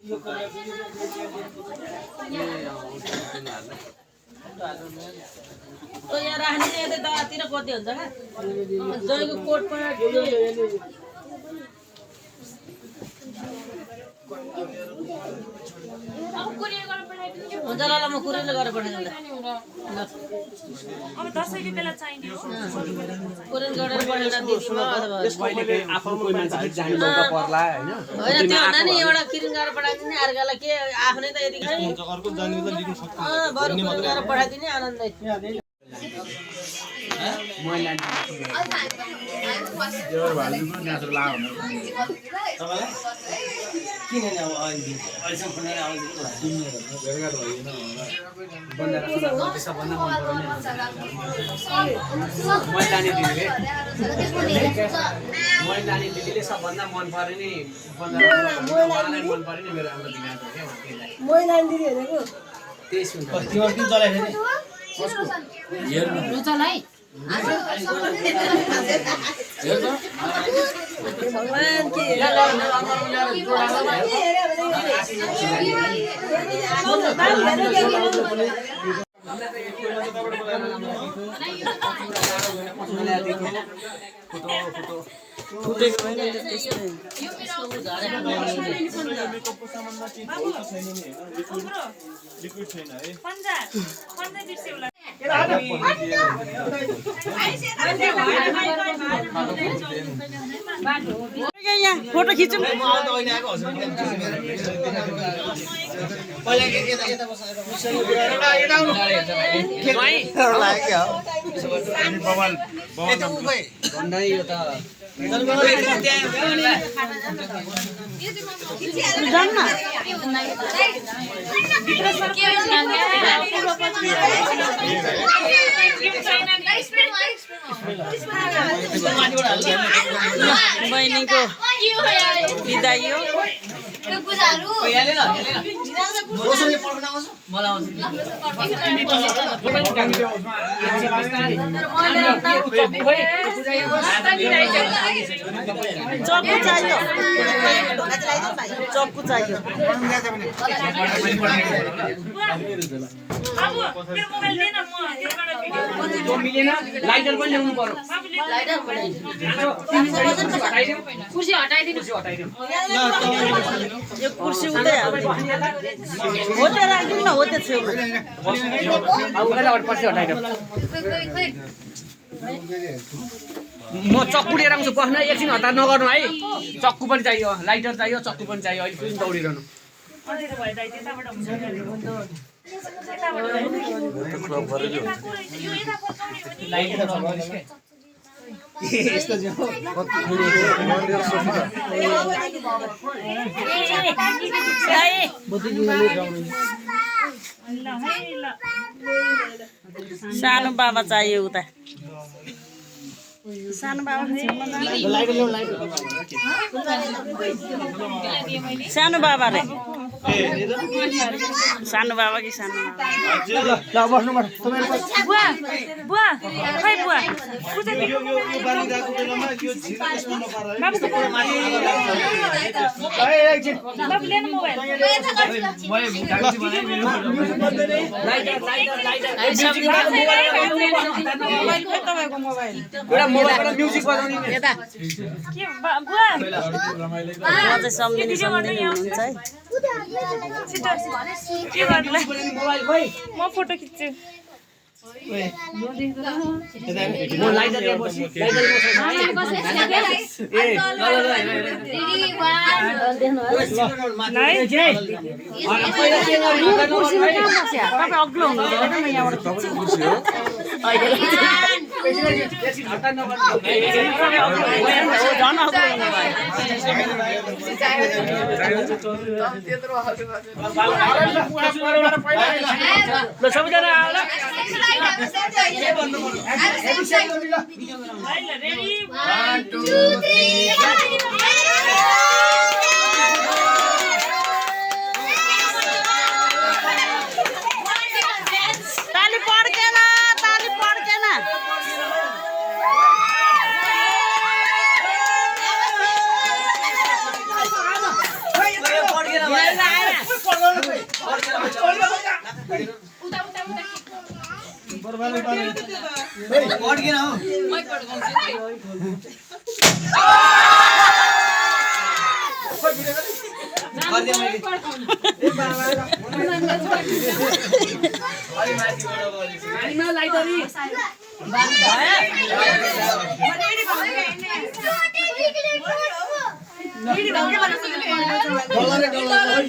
तो यहाँ राख्ने यता दातिर कति हुन्छ का जयको कोट पनि हुन्छ ल म कुरियरले गरेर पठाइदिउँला अब दसैँको बेला चाहिने कुरियर गरेर पठाइदिउँला दिदीमा पहिले आफू कोही मान्छे जाने मौका पर्ला हैन होइन त्यो भन्दा नि एउटा किरिन गरेर पठाइदिने अर्कालाई के आफ्नै त यति खै अर्को जाने त लिनु सक्छ बरु कुरियर गरेर पठाइदिने आनन्दै दिदीले सबभन्दा मन पर्ने मेरो हाम्रो दिनाको के महिला दिदी हेरेको त्यही सुन्छ भगवान के फुटेको होइन त्यस्तै लिक्विड छैन है पन्जा बिर्स्यो यहाँ फोटो खिचौँ बहिनीको बिदाई हो चक्कु चाहियो चक्कु चाहियो मिलेन लाइटर पनि ल्याउनु पर्यो कुर्सी हटाइदिनु यो कुर्सी उतै होटे राखिदिनु न होटे छेउमा म चक्कु लिएर आउँछु बस्न एकछिन हतार नगर्नु है चक्कु पनि चाहियो लाइटर चाहियो चक्कु पनि चाहियो अहिले फेरि दौडिरहनु सानो बाबा चाहियो उता सानो बाबा सानो बाबा रे सानो बाबा कि सानो बुवा बुवा खै बुवा बाबु लिनु मोबाइल म्युजिक बजाउने यता के बुवा चाहिँ सम्झिने हुनुहुन्छ है के गर्नुलाई म फोटो खिच्छु अग्लो Ready? 1, 2, 3, ताली पड्केन डलर